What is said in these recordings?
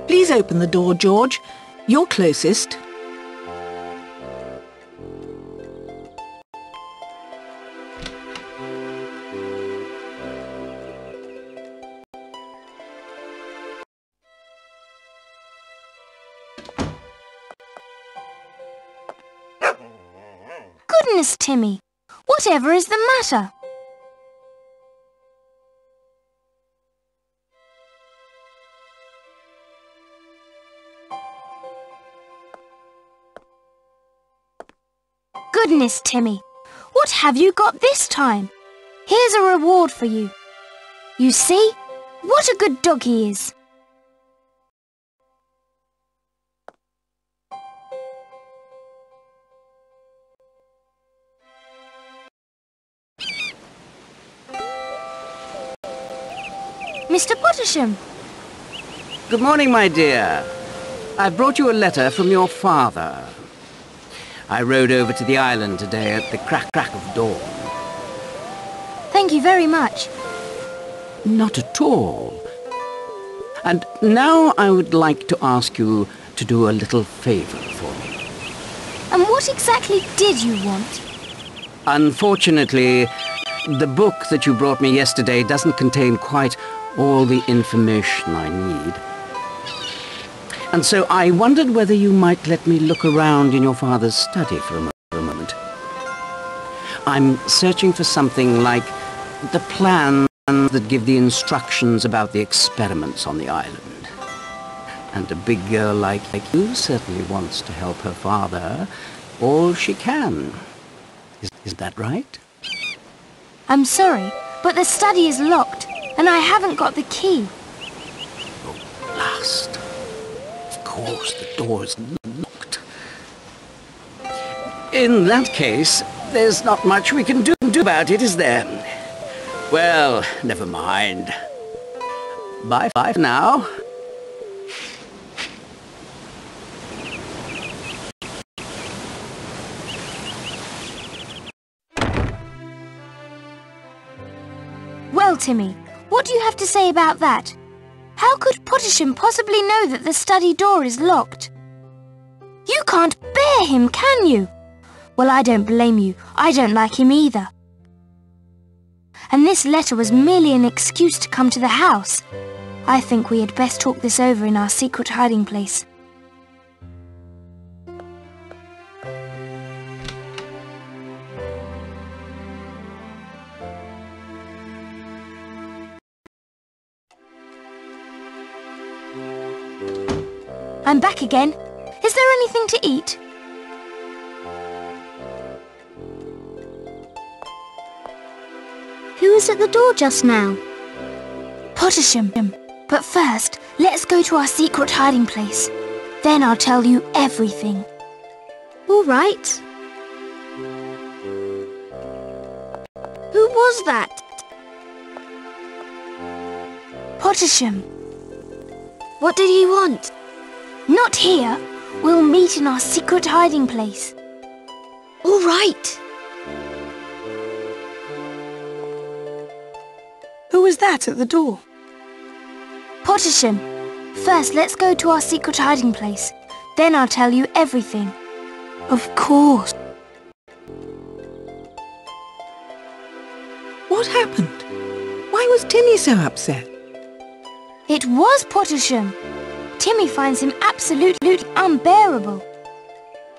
Please open the door, George. You're closest. Goodness, Timmy! Whatever is the matter? Goodness, Timmy! What have you got this time? Here's a reward for you. You see? What a good dog he is. Mr. Pottersham! Good morning, my dear. I've brought you a letter from your father. I rode over to the island today at the crack of dawn. Thank you very much. Not at all. And now I would like to ask you to do a little favour for me. And what exactly did you want? Unfortunately, the book that you brought me yesterday doesn't contain quite all the information I need. And so I wondered whether you might let me look around in your father's study for a moment. I'm searching for something like the plans that give the instructions about the experiments on the island. And a big girl like you certainly wants to help her father all she can. Is that right? I'm sorry, but the study is locked, and I haven't got the key. Oh, blast. Of course, the door is locked. In that case, there's not much we can do about it, is there? Well, never mind. Bye for now. Well, Timmy, what do you have to say about that? How could Pottersham possibly know that the study door is locked? You can't bear him, can you? Well, I don't blame you. I don't like him either. And this letter was merely an excuse to come to the house. I think we had best talk this over in our secret hiding place. I'm back again. Is there anything to eat? Who was at the door just now? Pottersham. But first, let's go to our secret hiding place. Then I'll tell you everything. All right. Who was that? Pottersham. What did he want? Not here. We'll meet in our secret hiding place. All right. Who was that at the door? Pottersham. First, let's go to our secret hiding place. Then I'll tell you everything. Of course. What happened? Why was Timmy so upset? It was Pottersham. Timmy finds him absolutely unbearable.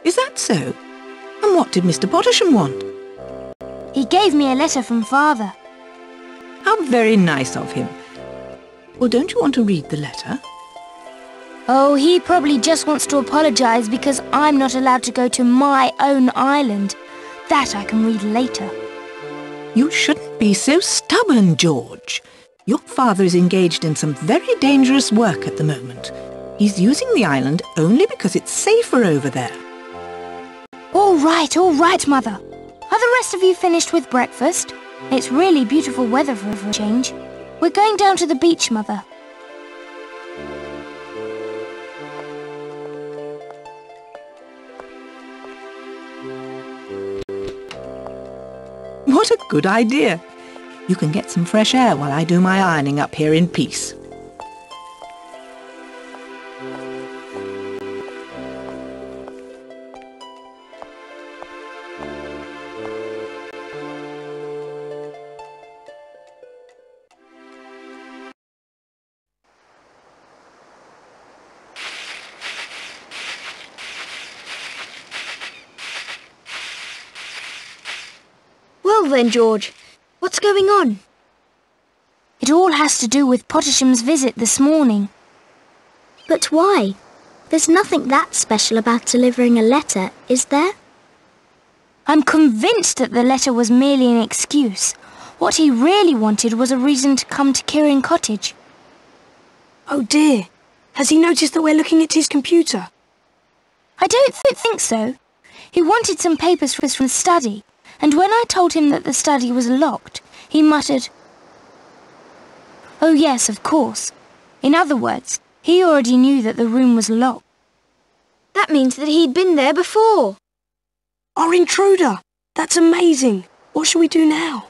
Is that so? And what did Mr. Pottersham want? He gave me a letter from Father. How very nice of him. Well, don't you want to read the letter? Oh, he probably just wants to apologise because I'm not allowed to go to my own island. That I can read later. You shouldn't be so stubborn, George. Your father is engaged in some very dangerous work at the moment. He's using the island only because it's safer over there. All right, Mother. Are the rest of you finished with breakfast? It's really beautiful weather for a change. We're going down to the beach, Mother. What a good idea! You can get some fresh air while I do my ironing up here in peace. Well then, George, what's going on? It all has to do with Pottersham's visit this morning. But why? There's nothing that special about delivering a letter, is there? I'm convinced that the letter was merely an excuse. What he really wanted was a reason to come to Kirin Cottage. Oh dear, has he noticed that we're looking at his computer? I don't think so. He wanted some papers from the study, and when I told him that the study was locked, he muttered, "Oh yes, of course." In other words, he already knew that the room was locked. That means that he'd been there before. Our intruder! That's amazing! What shall we do now?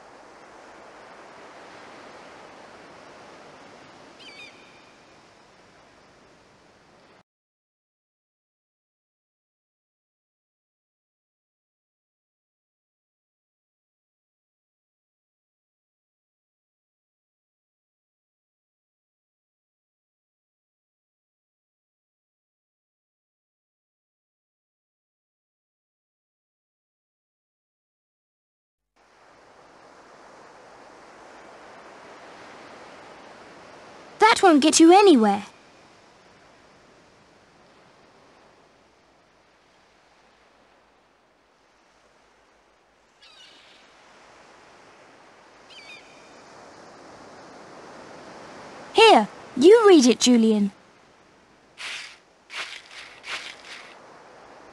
That won't get you anywhere. Here, you read it, Julian.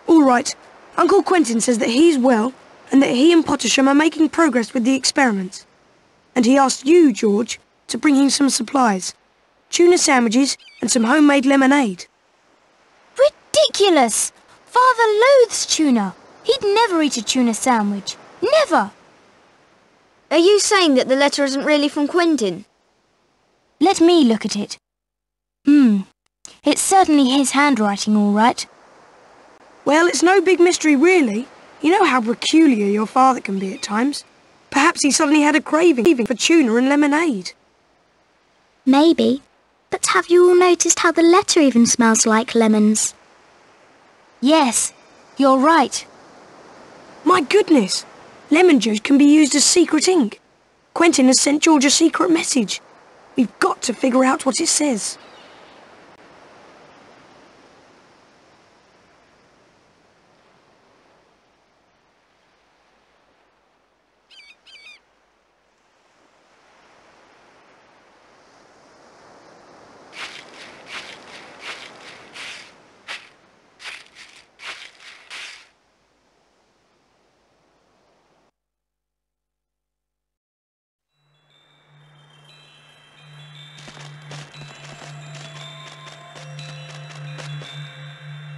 All right, Uncle Quentin says that he's well and that he and Pottersham are making progress with the experiments. And he asked you, George, to bring him some supplies. Tuna sandwiches and some homemade lemonade. Ridiculous! Father loathes tuna. He'd never eat a tuna sandwich. Never! Are you saying that the letter isn't really from Quentin? Let me look at it. It's certainly his handwriting, all right. Well, it's no big mystery, really. You know how peculiar your father can be at times. Perhaps he suddenly had a craving for tuna and lemonade. Maybe. But have you all noticed how the letter even smells like lemons? Yes, you're right. My goodness! Lemon juice can be used as secret ink. Quentin has sent George a secret message. We've got to figure out what it says.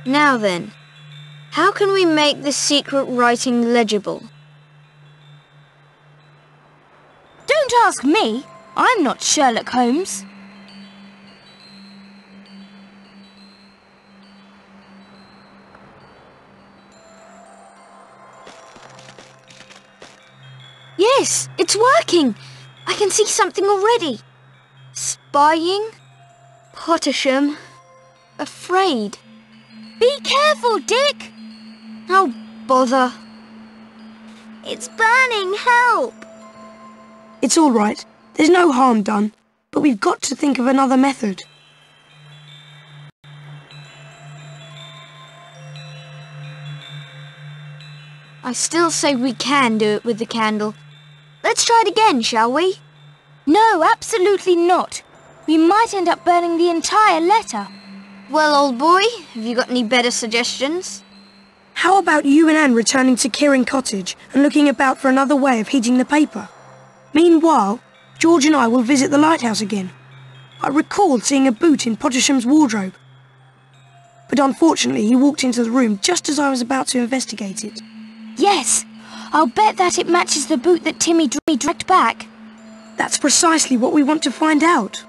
Now then, how can we make the secret writing legible? Don't ask me. I'm not Sherlock Holmes. Yes, it's working. I can see something already. Spying. Pottersham. Afraid. Be careful, Dick! Oh, bother. It's burning, help! It's all right. There's no harm done. But we've got to think of another method. I still say we can do it with the candle. Let's try it again, shall we? No, absolutely not. We might end up burning the entire letter. Well, old boy, have you got any better suggestions? How about you and Anne returning to Kieran Cottage and looking about for another way of heating the paper? Meanwhile, George and I will visit the lighthouse again. I recalled seeing a boot in Pottersham's wardrobe. But unfortunately, he walked into the room just as I was about to investigate it. Yes, I'll bet that it matches the boot that Timmy dragged back. That's precisely what we want to find out.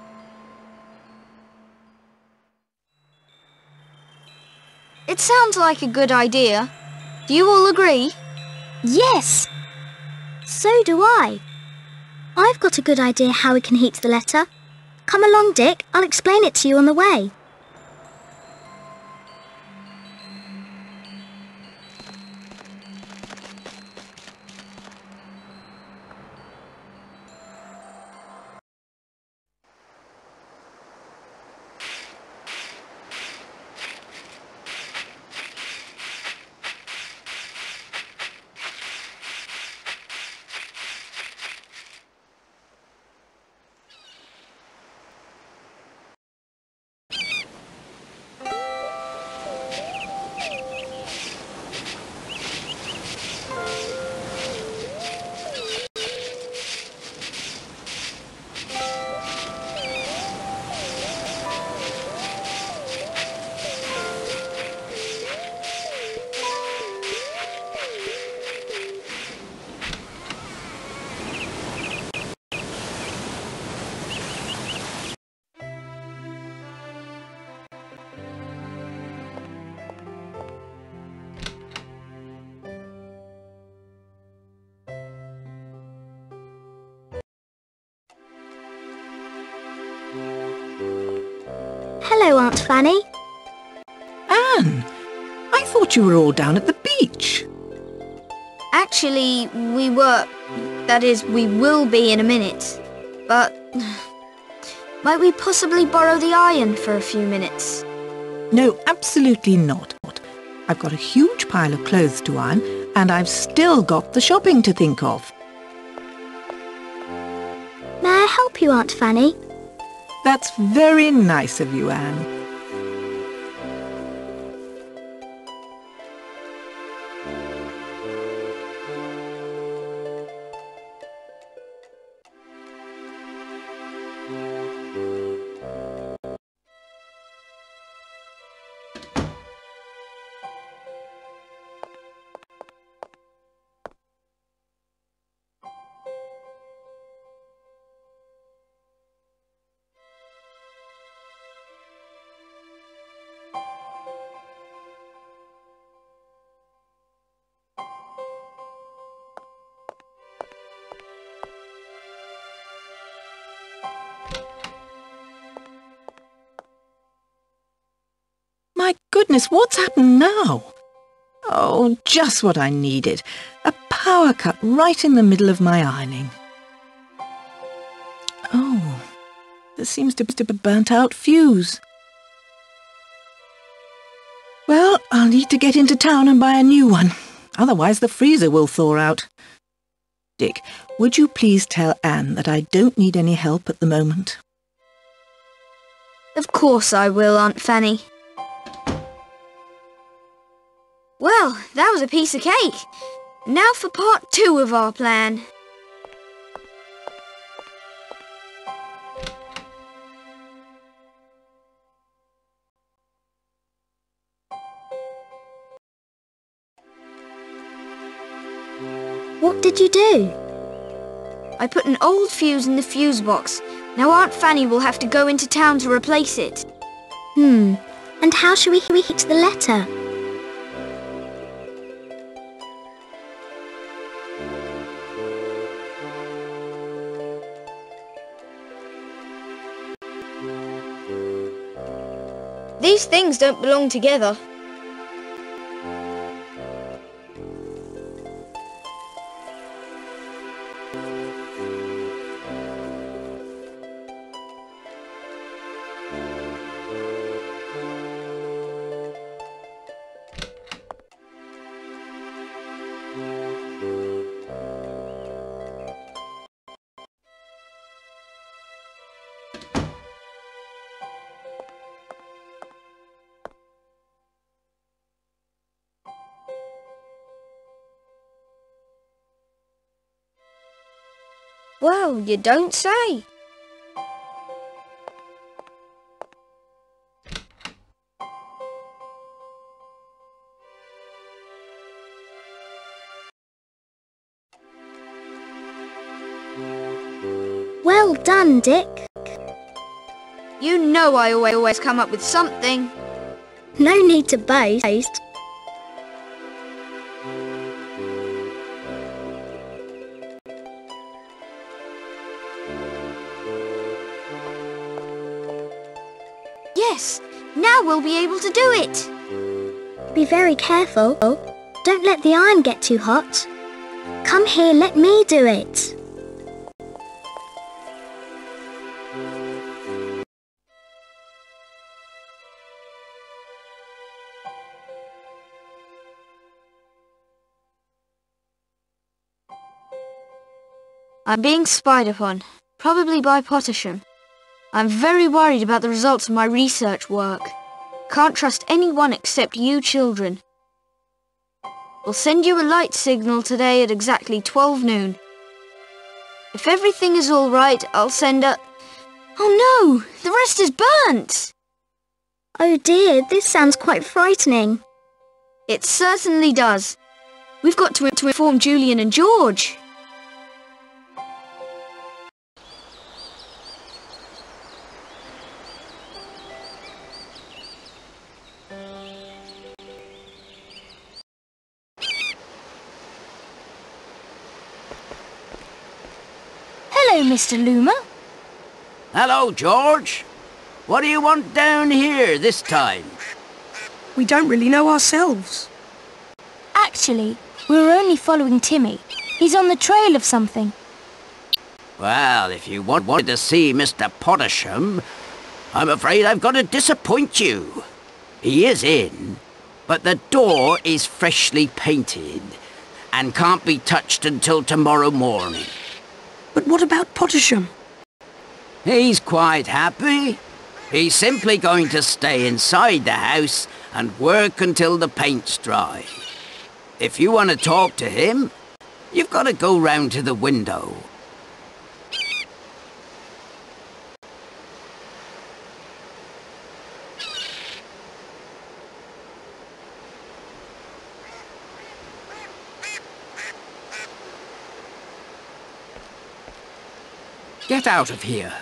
It sounds like a good idea. Do you all agree? Yes. So do I. I've got a good idea how we can heat the letter. Come along, Dick. I'll explain it to you on the way. Hello, Aunt Fanny. Anne, I thought you were all down at the beach. Actually, we were... That is, we will be in a minute. But... might we possibly borrow the iron for a few minutes? No, absolutely not. I've got a huge pile of clothes to iron, and I've still got the shopping to think of. May I help you, Aunt Fanny? That's very nice of you, Anne. My goodness, what's happened now? Oh, just what I needed. A power cut right in the middle of my ironing. Oh, there seems to be a burnt-out fuse. Well, I'll need to get into town and buy a new one. Otherwise the freezer will thaw out. Dick, would you please tell Anne that I don't need any help at the moment? Of course I will, Aunt Fanny. Well, that was a piece of cake. Now for part 2 of our plan. What did you do? I put an old fuse in the fuse box. Now Aunt Fanny will have to go into town to replace it. And how shall we heat the letter? These things don't belong together. Well, you don't say. Well done, Dick. You know I always come up with something. No need to boast. Yes, now we'll be able to do it. Be very careful. Don't let the iron get too hot. Come here, let me do it. I'm being spied upon, probably by Pottersham. I'm very worried about the results of my research work. Can't trust anyone except you children. We'll send you a light signal today at exactly 12 noon. If everything is all right, I'll send a... Oh no! The rest is burnt! Oh dear, this sounds quite frightening. It certainly does. We've got to inform Julian and George. Hello, Mr. Loomer. Hello, George. What do you want down here this time? We don't really know ourselves. Actually, we were only following Timmy. He's on the trail of something. Well, if you wanted to see Mr. Pottersham, I'm afraid I've got to disappoint you. He is in, but the door is freshly painted and can't be touched until tomorrow morning. But what about Pottersham? He's quite happy. He's simply going to stay inside the house and work until the paint's dry. If you want to talk to him, you've got to go round to the window. Get out of here.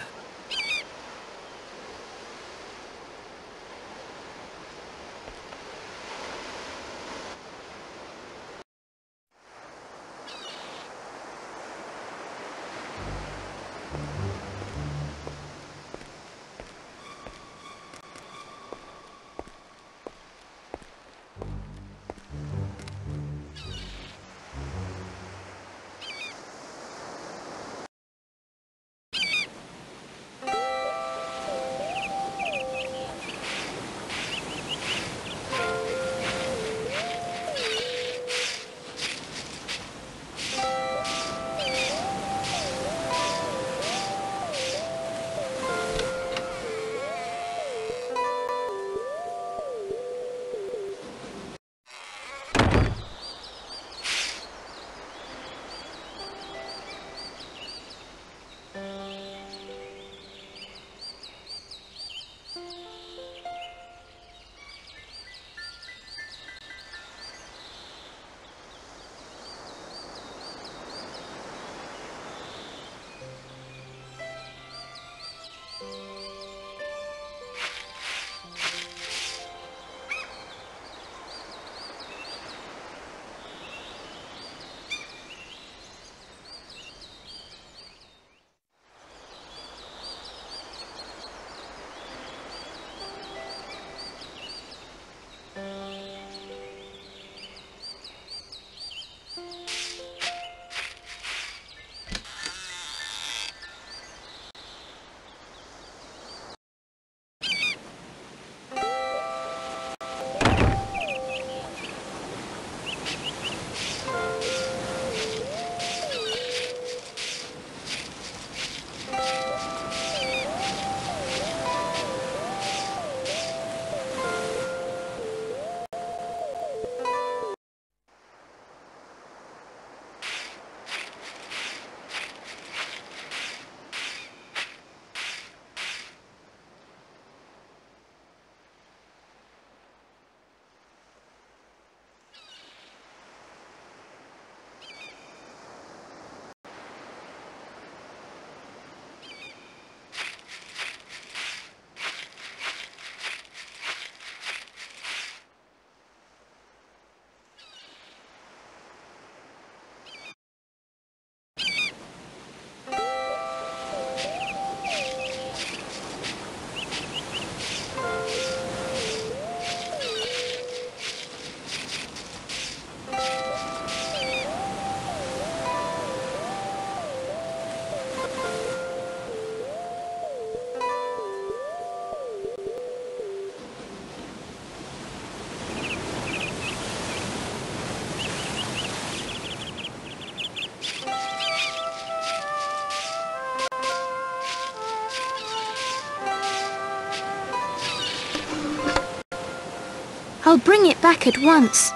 I'll bring it back at once.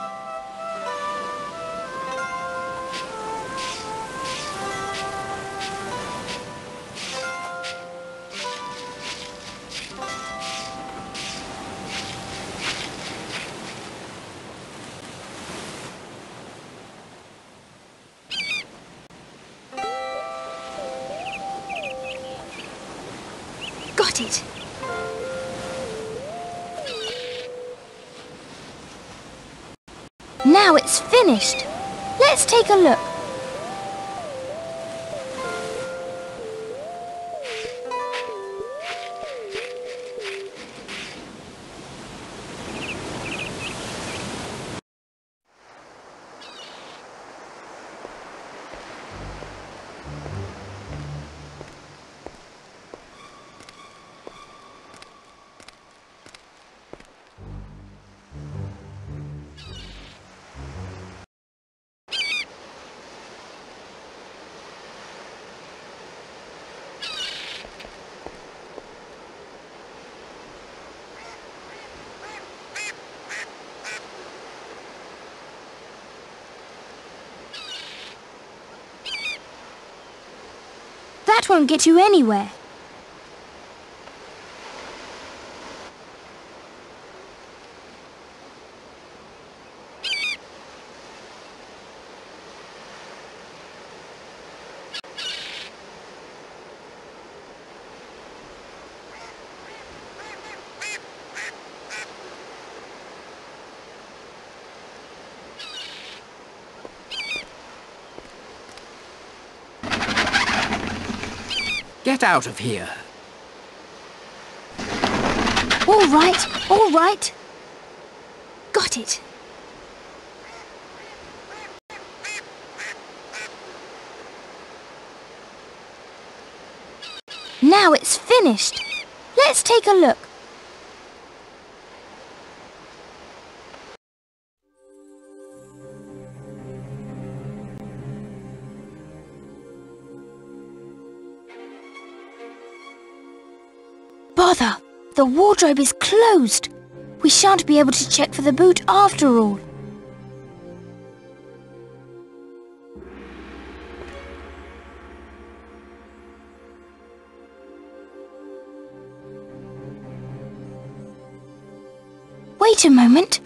Got it. Now it's finished. Let's take a look. That won't get you anywhere. Get out of here. All right, all right. Got it. Now it's finished. Let's take a look. Bother! The wardrobe is closed. We shan't be able to check for the boot after all. Wait a moment.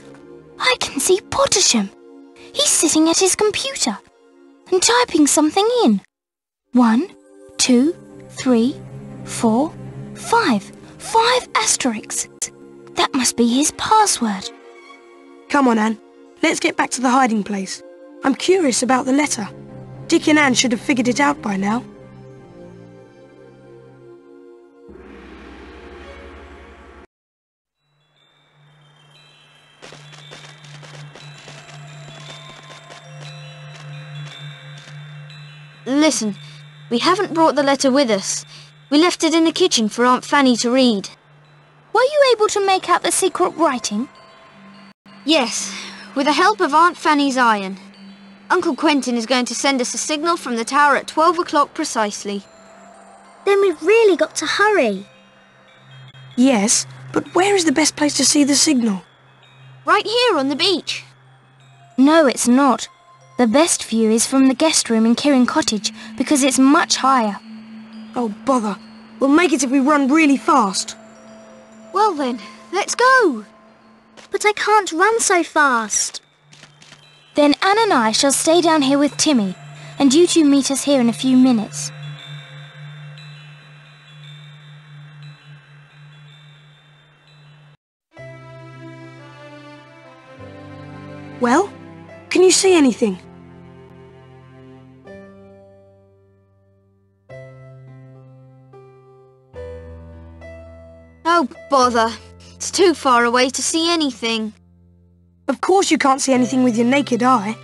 I can see Pottersham. He's sitting at his computer and typing something in. 1, 2, 3, 4, 5. 5 asterisks. That must be his password. Come on, Anne. Let's get back to the hiding place. I'm curious about the letter. Dick and Anne should have figured it out by now. Listen, we haven't brought the letter with us. We left it in the kitchen for Aunt Fanny to read. Were you able to make out the secret writing? Yes, with the help of Aunt Fanny's iron. Uncle Quentin is going to send us a signal from the tower at 12 o'clock precisely. Then we've really got to hurry. Yes, but where is the best place to see the signal? Right here on the beach. No, it's not. The best view is from the guest room in Kirin Cottage because it's much higher. Oh, bother. We'll make it if we run really fast. Well then, let's go. But I can't run so fast. Then Anne and I shall stay down here with Timmy, and you two meet us here in a few minutes. Well, can you see anything? Oh, bother. It's too far away to see anything. Of course you can't see anything with your naked eye.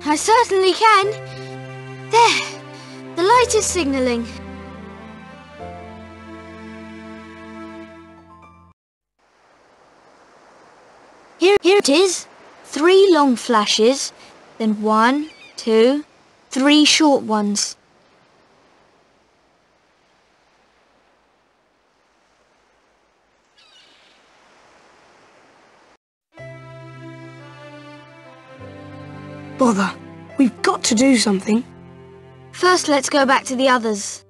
I certainly can. There, the light is signalling. Here it is. 3 long flashes, then 1, 2, 3 short ones. Bother. We've got to do something. First, let's go back to the others.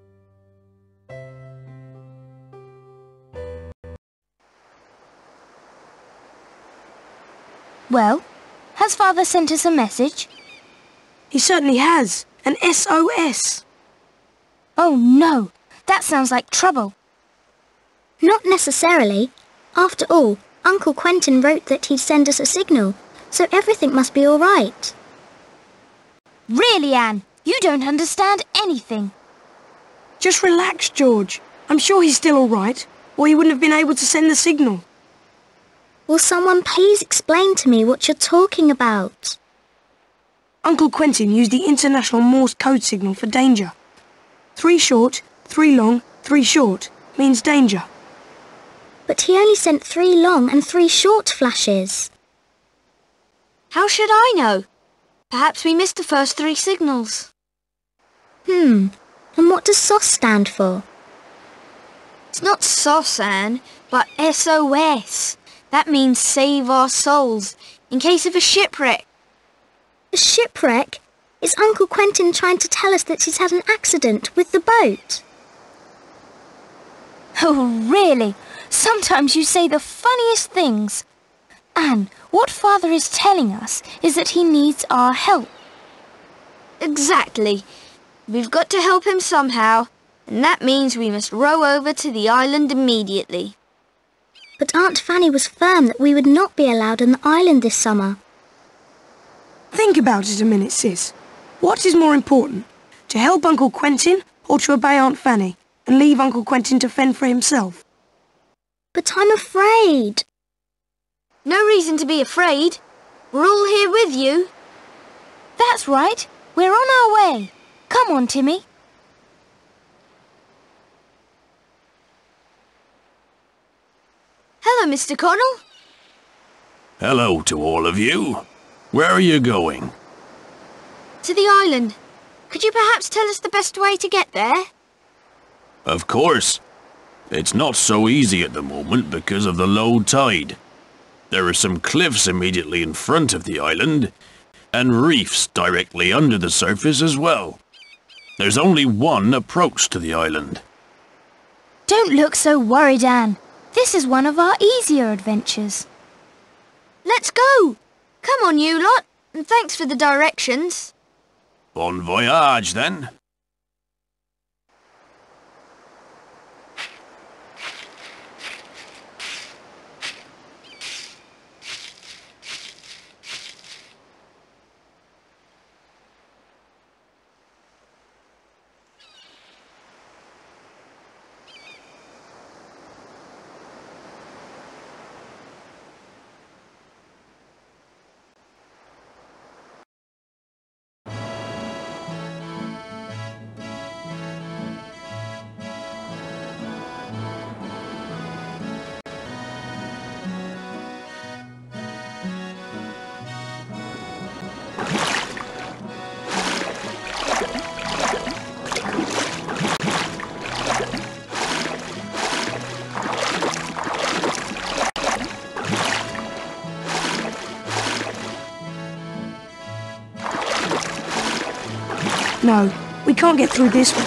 Well, has Father sent us a message? He certainly has. An SOS. Oh no, that sounds like trouble. Not necessarily. After all, Uncle Quentin wrote that he'd send us a signal, so everything must be all right. Really, Anne, you don't understand anything. Just relax, George. I'm sure he's still all right, or he wouldn't have been able to send the signal. Will someone please explain to me what you're talking about? Uncle Quentin used the International Morse code signal for danger. 3 short, 3 long, 3 short means danger. But he only sent 3 long and 3 short flashes. How should I know? Perhaps we missed the first 3 signals. And what does SOS stand for? It's not SOS, Anne, but SOS. That means save our souls, in case of a shipwreck. A shipwreck? Is Uncle Quentin trying to tell us that he's had an accident with the boat? Oh, really? Sometimes you say the funniest things. Anne, what Father is telling us is that he needs our help. Exactly. We've got to help him somehow, and that means we must row over to the island immediately. But Aunt Fanny was firm that we would not be allowed on the island this summer. Think about it a minute, Sis. What is more important, to help Uncle Quentin or to obey Aunt Fanny and leave Uncle Quentin to fend for himself? But I'm afraid. No reason to be afraid. We're all here with you. That's right. We're on our way. Come on, Timmy. Hello, Mr. Connell. Hello to all of you. Where are you going? To the island. Could you perhaps tell us the best way to get there? Of course. It's not so easy at the moment because of the low tide. There are some cliffs immediately in front of the island, and reefs directly under the surface as well. There's only one approach to the island. Don't look so worried, Anne. This is one of our easier adventures. Let's go! Come on, you lot, and thanks for the directions. Bon voyage, then. No, we can't get through this way.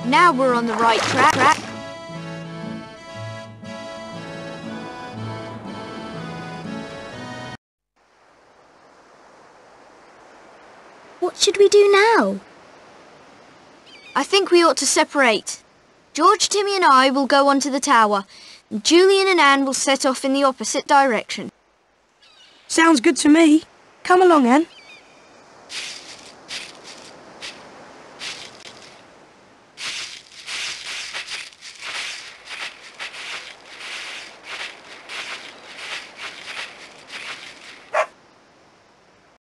Now we're on the right track. What should we do now? I think we ought to separate. George, Timmy and I will go onto the tower, and Julian and Anne will set off in the opposite direction. Sounds good to me. Come along, Anne.